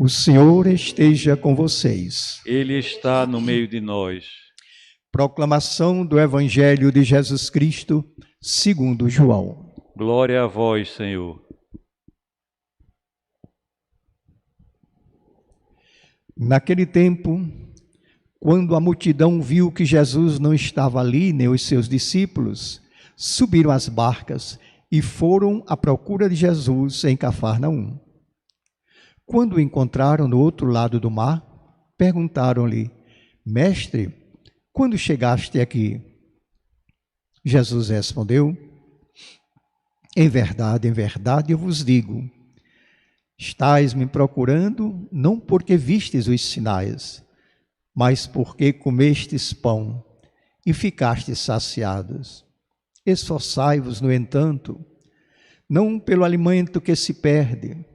O Senhor esteja com vocês. Ele está no meio de nós. Proclamação do Evangelho de Jesus Cristo, segundo João. Glória a vós, Senhor. Naquele tempo, quando a multidão viu que Jesus não estava ali, nem os seus discípulos, subiram às barcas e foram à procura de Jesus em Cafarnaum. Quando o encontraram no outro lado do mar, perguntaram-lhe: Mestre, quando chegaste aqui? Jesus respondeu: em verdade, eu vos digo, estais me procurando não porque vistes os sinais, mas porque comestes pão e ficastes saciados. Esforçai-vos, no entanto, não pelo alimento que se perde,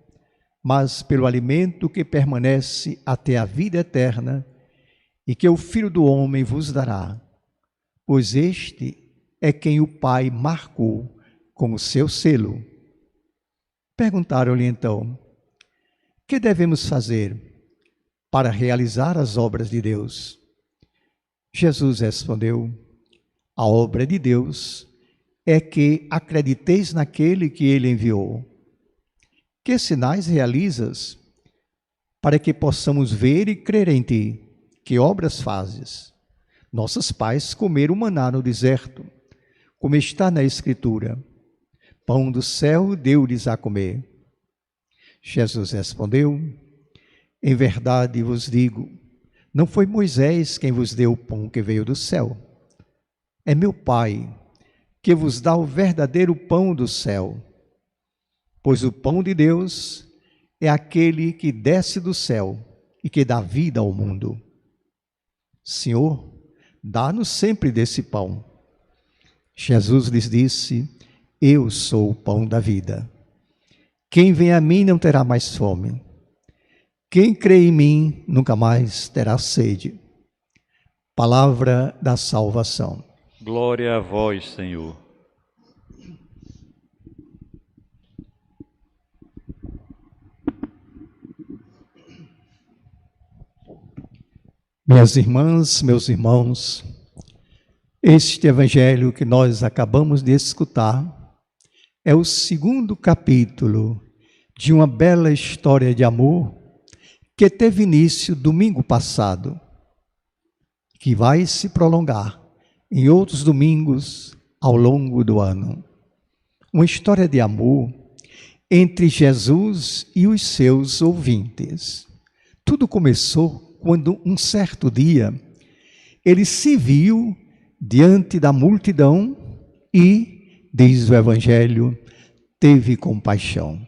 mas pelo alimento que permanece até a vida eterna, e que o Filho do Homem vos dará, pois este é quem o Pai marcou com o seu selo. Perguntaram-lhe então: que devemos fazer para realizar as obras de Deus? Jesus respondeu: a obra de Deus é que acrediteis naquele que ele enviou. Que sinais realizas para que possamos ver e crer em ti? Que obras fazes? Nossos pais comeram maná no deserto, como está na Escritura: pão do céu deu-lhes a comer. Jesus respondeu: em verdade vos digo, não foi Moisés quem vos deu o pão que veio do céu. É meu Pai que vos dá o verdadeiro pão do céu. Pois o pão de Deus é aquele que desce do céu e que dá vida ao mundo. Senhor, dá-nos sempre desse pão. Jesus lhes disse: eu sou o pão da vida. Quem vem a mim não terá mais fome. Quem crê em mim nunca mais terá sede. Palavra da salvação. Glória a vós, Senhor. Minhas irmãs, meus irmãos, este evangelho que nós acabamos de escutar é o segundo capítulo de uma bela história de amor que teve início domingo passado, que vai se prolongar em outros domingos ao longo do ano. Uma história de amor entre Jesus e os seus ouvintes. Tudo começou quando, um certo dia, ele se viu diante da multidão e, diz o Evangelho, teve compaixão.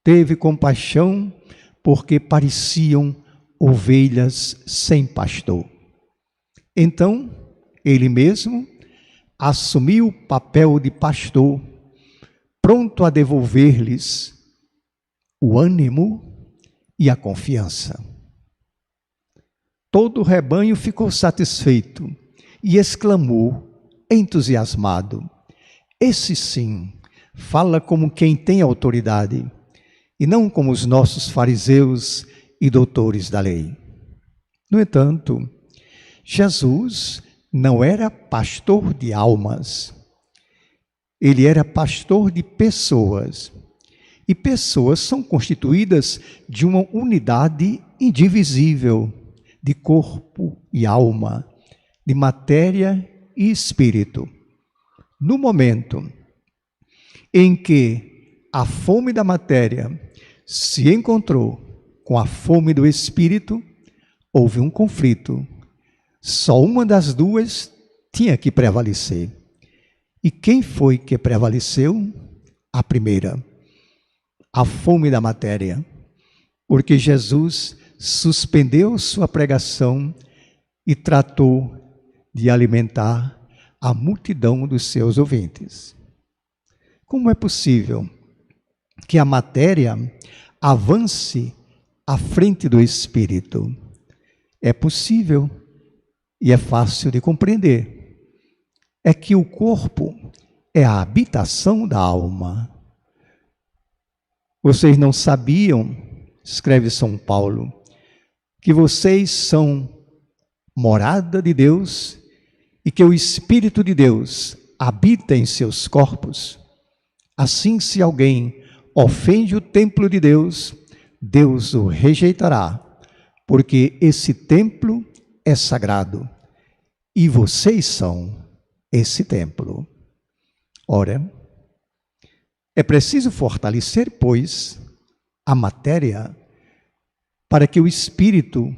Teve compaixão porque pareciam ovelhas sem pastor. Então, ele mesmo assumiu o papel de pastor, pronto a devolver-lhes o ânimo e a confiança. Todo o rebanho ficou satisfeito e exclamou, entusiasmado: esse sim fala como quem tem autoridade, e não como os nossos fariseus e doutores da lei. No entanto, Jesus não era pastor de almas, ele era pastor de pessoas. E pessoas são constituídas de uma unidade indivisível, de corpo e alma, de matéria e espírito. No momento em que a fome da matéria se encontrou com a fome do espírito, houve um conflito. Só uma das duas tinha que prevalecer. E quem foi que prevaleceu? A primeira, a fome da matéria, porque Jesus suspendeu sua pregação e tratou de alimentar a multidão dos seus ouvintes. Como é possível que a matéria avance à frente do espírito? É possível e é fácil de compreender. É que o corpo é a habitação da alma. Vocês não sabiam escreve São Paulo, que vocês são morada de Deus e que o Espírito de Deus habita em seus corpos. Assim, se alguém ofende o templo de Deus, Deus o rejeitará, porque esse templo é sagrado e vocês são esse templo. Ora, é preciso fortalecer, pois, a matéria para que o Espírito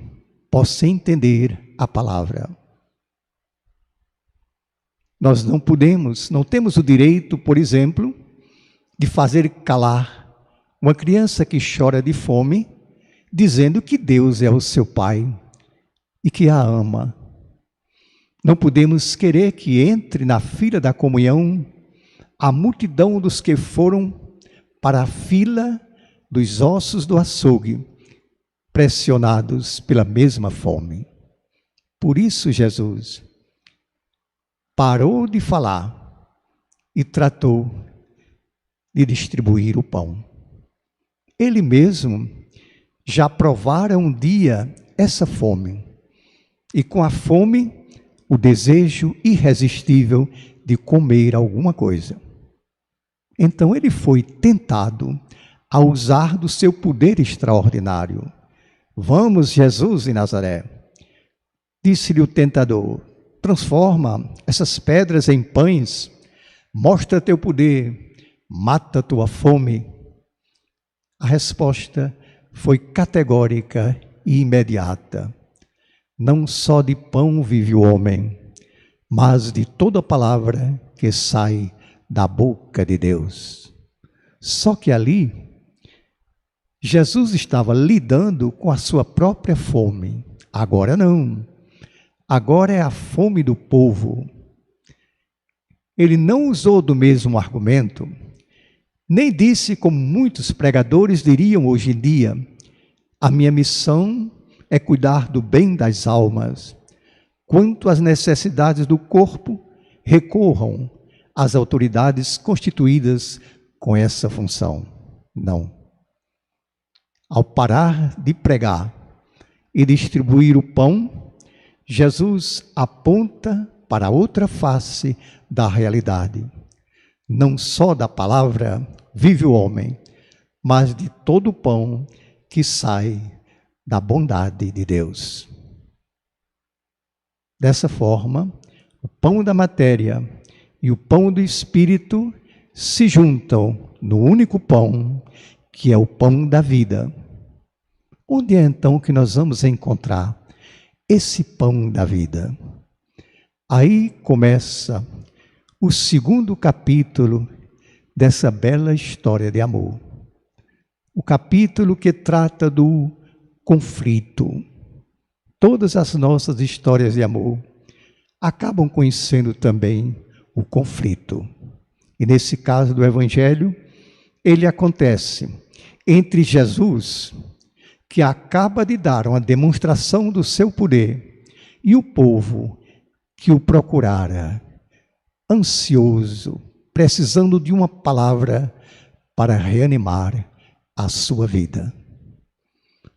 possa entender a palavra. Nós não temos o direito, por exemplo, de fazer calar uma criança que chora de fome, dizendo que Deus é o seu pai e que a ama. Não podemos querer que entre na fila da comunhão a multidão dos que foram para a fila dos ossos do açougue, pressionados pela mesma fome. Por isso Jesus parou de falar e tratou de distribuir o pão. Ele mesmo já provara um dia essa fome, e com a fome, o desejo irresistível de comer alguma coisa. Então ele foi tentado a usar do seu poder extraordinário. Vamos, Jesus de Nazaré, disse-lhe o tentador, transforma essas pedras em pães, mostra teu poder, mata tua fome. A resposta foi categórica e imediata. Não só de pão vive o homem, mas de toda palavra que sai da boca de Deus. Só que ali, Jesus estava lidando com a sua própria fome. Agora não. Agora é a fome do povo. Ele não usou do mesmo argumento, nem disse como muitos pregadores diriam hoje em dia, a minha missão é cuidar do bem das almas. Quanto às necessidades do corpo, recorram às autoridades constituídas com essa função. Não. Ao parar de pregar e distribuir o pão, Jesus aponta para outra face da realidade. Não só da palavra vive o homem, mas de todo o pão que sai da bondade de Deus. Dessa forma, o pão da matéria e o pão do Espírito se juntam no único pão, que é o pão da vida. Onde é então que nós vamos encontrar esse pão da vida? Aí começa o segundo capítulo dessa bela história de amor. O capítulo que trata do conflito. Todas as nossas histórias de amor acabam conhecendo também o conflito. E nesse caso do Evangelho, ele acontece entre Jesus, que acaba de dar uma demonstração do seu poder, e o povo que o procurara, ansioso, precisando de uma palavra para reanimar a sua vida.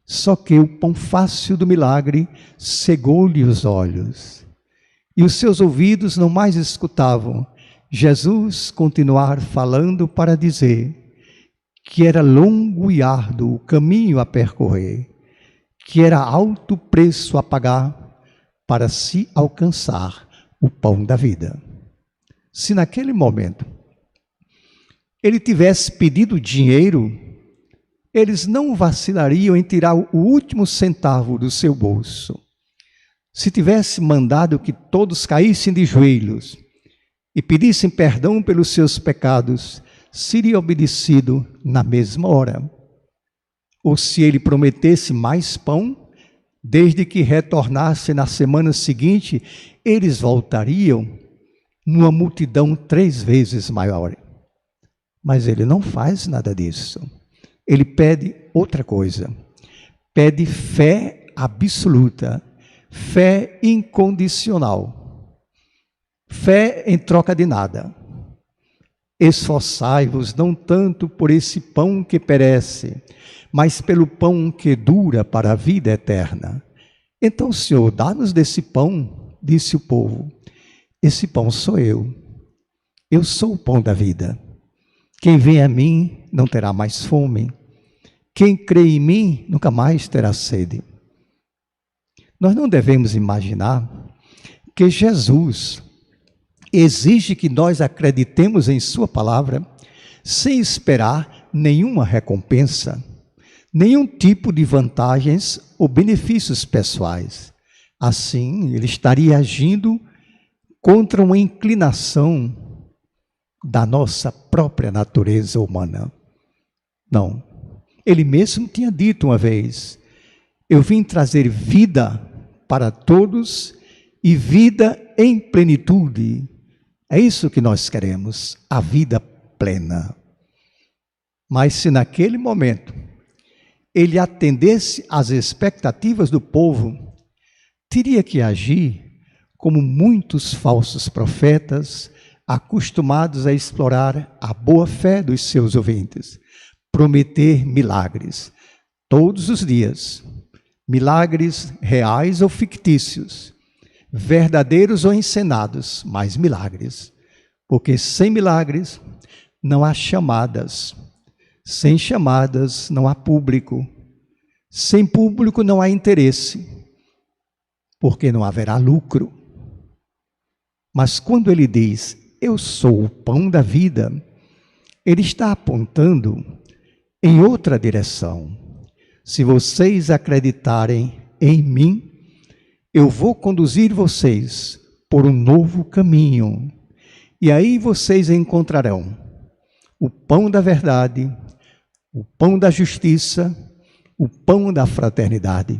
Só que o pão fácil do milagre cegou-lhe os olhos, e os seus ouvidos não mais escutavam Jesus continuar falando para dizer que era longo e árduo o caminho a percorrer, que era alto o preço a pagar para se alcançar o pão da vida. Se naquele momento ele tivesse pedido dinheiro, eles não vacilariam em tirar o último centavo do seu bolso. Se tivesse mandado que todos caíssem de joelhos e pedissem perdão pelos seus pecados, seria obedecido na mesma hora. Ou se ele prometesse mais pão, desde que retornasse na semana seguinte, eles voltariam numa multidão 3 vezes maior. Mas ele não faz nada disso. Ele pede outra coisa. Pede fé absoluta, fé incondicional, fé em troca de nada. Esforçai-vos não tanto por esse pão que perece, mas pelo pão que dura para a vida eterna. Então, Senhor, dá-nos desse pão, disse o povo. Esse pão sou eu. Eu sou o pão da vida. Quem vem a mim não terá mais fome. Quem crê em mim nunca mais terá sede. Nós não devemos imaginar que Jesus exige que nós acreditemos em sua palavra sem esperar nenhuma recompensa, nenhum tipo de vantagens ou benefícios pessoais. Assim, ele estaria agindo contra uma inclinação da nossa própria natureza humana. Não. Ele mesmo tinha dito uma vez: eu vim trazer vida para todos e vida em plenitude. É isso que nós queremos, a vida plena. Mas se naquele momento ele atendesse às expectativas do povo, teria que agir como muitos falsos profetas acostumados a explorar a boa fé dos seus ouvintes, prometer milagres todos os dias, milagres reais ou fictícios, verdadeiros ou encenados, mas milagres, porque sem milagres não há chamadas, sem chamadas não há público, sem público não há interesse, porque não haverá lucro. Mas quando ele diz, eu sou o pão da vida, ele está apontando em outra direção. Se vocês acreditarem em mim, eu vou conduzir vocês por um novo caminho. E aí vocês encontrarão o pão da verdade, o pão da justiça, o pão da fraternidade.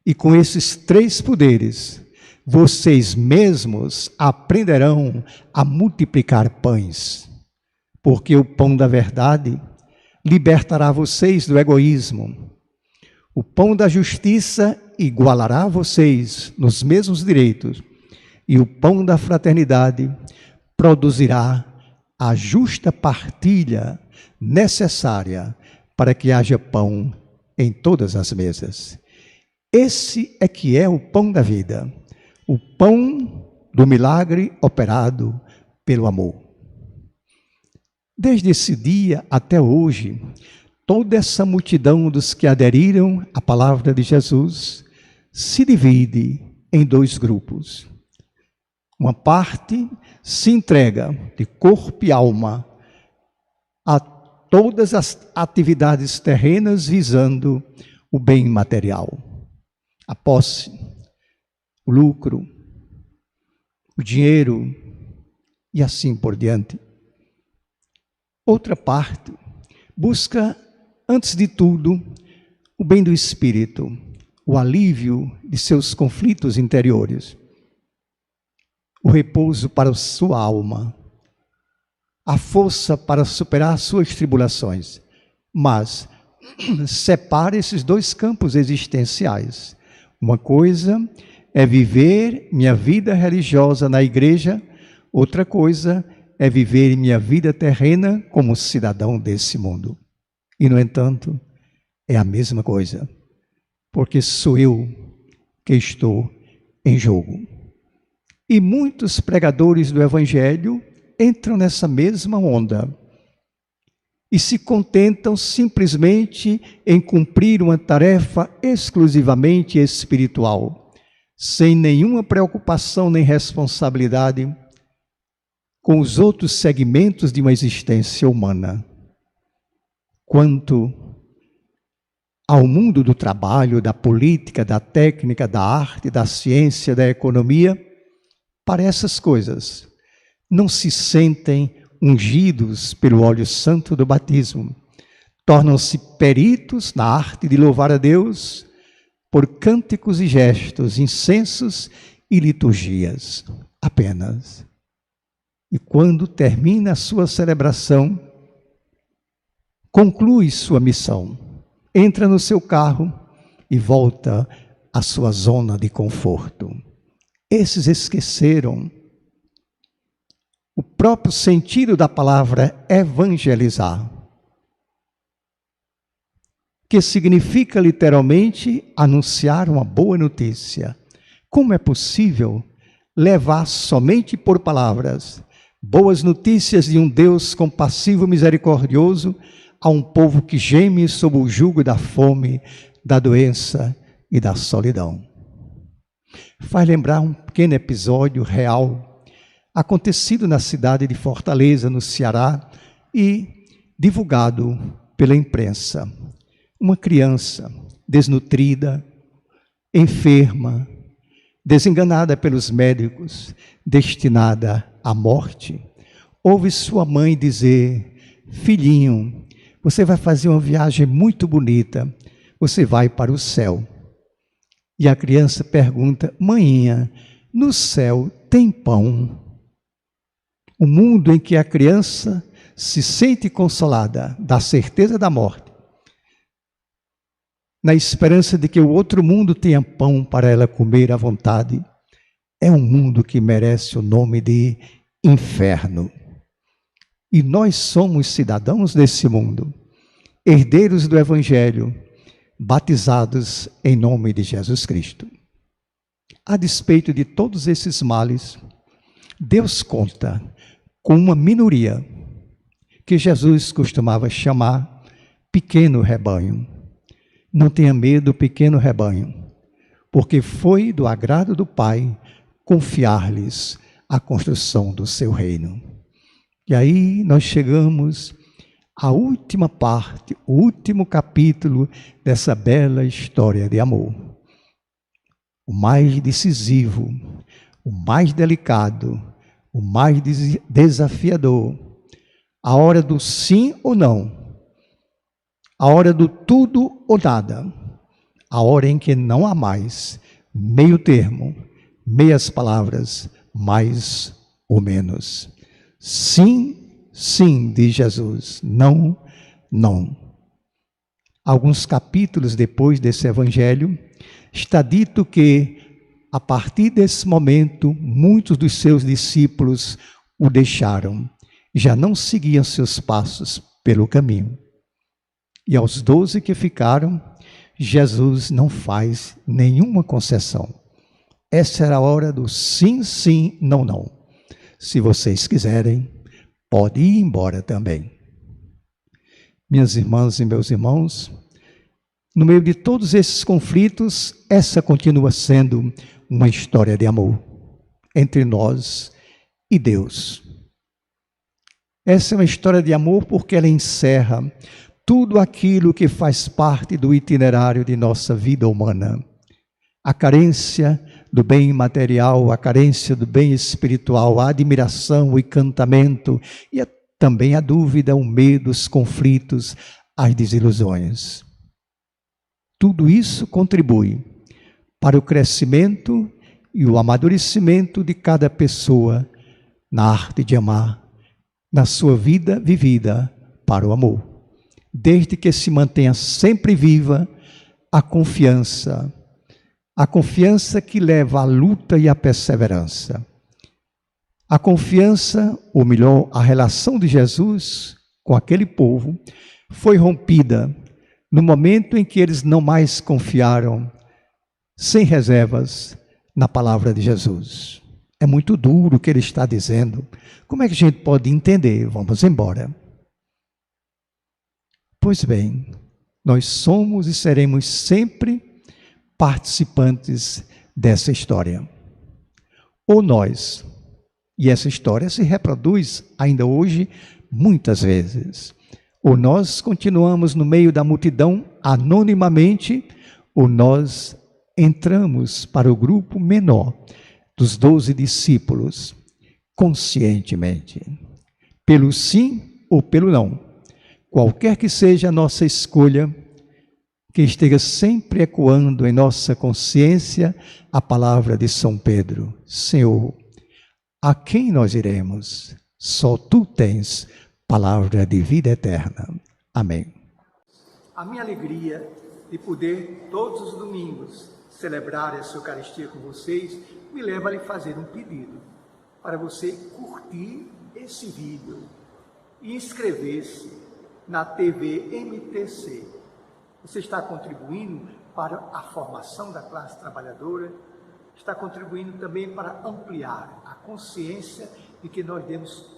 E com esses três poderes, vocês mesmos aprenderão a multiplicar pães, porque o pão da verdade libertará vocês do egoísmo. O pão da justiça igualará vocês nos mesmos direitos, e o pão da fraternidade produzirá a justa partilha necessária para que haja pão em todas as mesas. Esse é que é o pão da vida, o pão do milagre operado pelo amor. Desde esse dia até hoje, toda essa multidão dos que aderiram à palavra de Jesus se divide em dois grupos. Uma parte se entrega de corpo e alma a todas as atividades terrenas visando o bem material, a posse, o lucro, o dinheiro e assim por diante. Outra parte busca, antes de tudo, o bem do espírito, o alívio de seus conflitos interiores, o repouso para sua alma, a força para superar suas tribulações. Mas separa esses dois campos existenciais. Uma coisa é viver minha vida religiosa na igreja, outra coisa é viver minha vida terrena como cidadão desse mundo. E, no entanto, é a mesma coisa, porque sou eu que estou em jogo. E muitos pregadores do Evangelho entram nessa mesma onda e se contentam simplesmente em cumprir uma tarefa exclusivamente espiritual, sem nenhuma preocupação nem responsabilidade com os outros segmentos de uma existência humana. Quanto ao mundo do trabalho, da política, da técnica, da arte, da ciência, da economia, para essas coisas não se sentem ungidos pelo óleo santo do batismo. Tornam-se peritos na arte de louvar a Deus por cânticos e gestos, incensos e liturgias, apenas. E quando termina a sua celebração, conclui sua missão, entra no seu carro e volta à sua zona de conforto. Esses esqueceram o próprio sentido da palavra evangelizar. que significa literalmente anunciar uma boa notícia. Como é possível levar somente por palavras boas notícias de um Deus compassivo e misericordioso a um povo que geme sob o jugo da fome, da doença e da solidão? Faz lembrar um pequeno episódio real acontecido na cidade de Fortaleza, no Ceará, e divulgado pela imprensa. Uma criança desnutrida, enferma, desenganada pelos médicos, destinada à morte, ouve sua mãe dizer: filhinho, você vai fazer uma viagem muito bonita, você vai para o céu. E a criança pergunta: mãinha, no céu tem pão? O mundo em que a criança se sente consolada da certeza da morte, na esperança de que o outro mundo tenha pão para ela comer à vontade, é um mundo que merece o nome de inferno. E nós somos cidadãos desse mundo, herdeiros do Evangelho, batizados em nome de Jesus Cristo. A despeito de todos esses males, Deus conta com uma minoria que Jesus costumava chamar pequeno rebanho. Não tenha medo, pequeno rebanho, porque foi do agrado do Pai confiar-lhes a construção do seu reino. E aí nós chegamos à última parte, o último capítulo dessa bela história de amor. O mais decisivo, o mais delicado, o mais desafiador, a hora do sim ou não, a hora do tudo ou nada, a hora em que não há mais meio termo, meias palavras, mais ou menos. Sim, sim, diz Jesus, não, não. Alguns capítulos depois desse evangelho, está dito que, a partir desse momento, muitos dos seus discípulos o deixaram, já não seguiam seus passos pelo caminho. E aos 12 que ficaram, Jesus não faz nenhuma concessão. Essa era a hora do sim, sim, não, não. Se vocês quiserem, pode ir embora também. Minhas irmãs e meus irmãos, no meio de todos esses conflitos, essa continua sendo uma história de amor entre nós e Deus. Essa é uma história de amor porque ela encerra tudo aquilo que faz parte do itinerário de nossa vida humana. A carência do bem material, a carência do bem espiritual, a admiração, o encantamento e também a dúvida, o medo, os conflitos, as desilusões. Tudo isso contribui para o crescimento e o amadurecimento de cada pessoa na arte de amar, na sua vida vivida para o amor. Desde que se mantenha sempre viva a confiança que leva à luta e à perseverança. A confiança, ou melhor, a relação de Jesus com aquele povo foi rompida no momento em que eles não mais confiaram, sem reservas, na palavra de Jesus. É muito duro o que ele está dizendo. Como é que a gente pode entender? Vamos embora. Pois bem, nós somos e seremos sempre participantes dessa história. Ou nós, e essa história se reproduz ainda hoje muitas vezes, ou nós continuamos no meio da multidão anonimamente, ou nós entramos para o grupo menor dos 12 discípulos, conscientemente, pelo sim ou pelo não. Qualquer que seja a nossa escolha, que esteja sempre ecoando em nossa consciência a palavra de São Pedro: Senhor, a quem nós iremos? Só Tu tens palavra de vida eterna. Amém. A minha alegria de poder, todos os domingos, celebrar essa Eucaristia com vocês, me leva a lhe fazer um pedido, para você curtir esse vídeo e inscrever-se na TV MTC, Você está contribuindo para a formação da classe trabalhadora, está contribuindo também para ampliar a consciência de que nós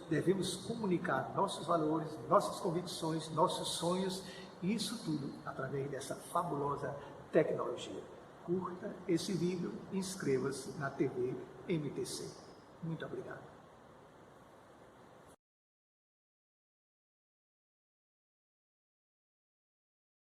devemos comunicar nossos valores, nossas convicções, nossos sonhos, e isso tudo através dessa fabulosa tecnologia. Curta esse vídeo e inscreva-se na TV MTC. Muito obrigado.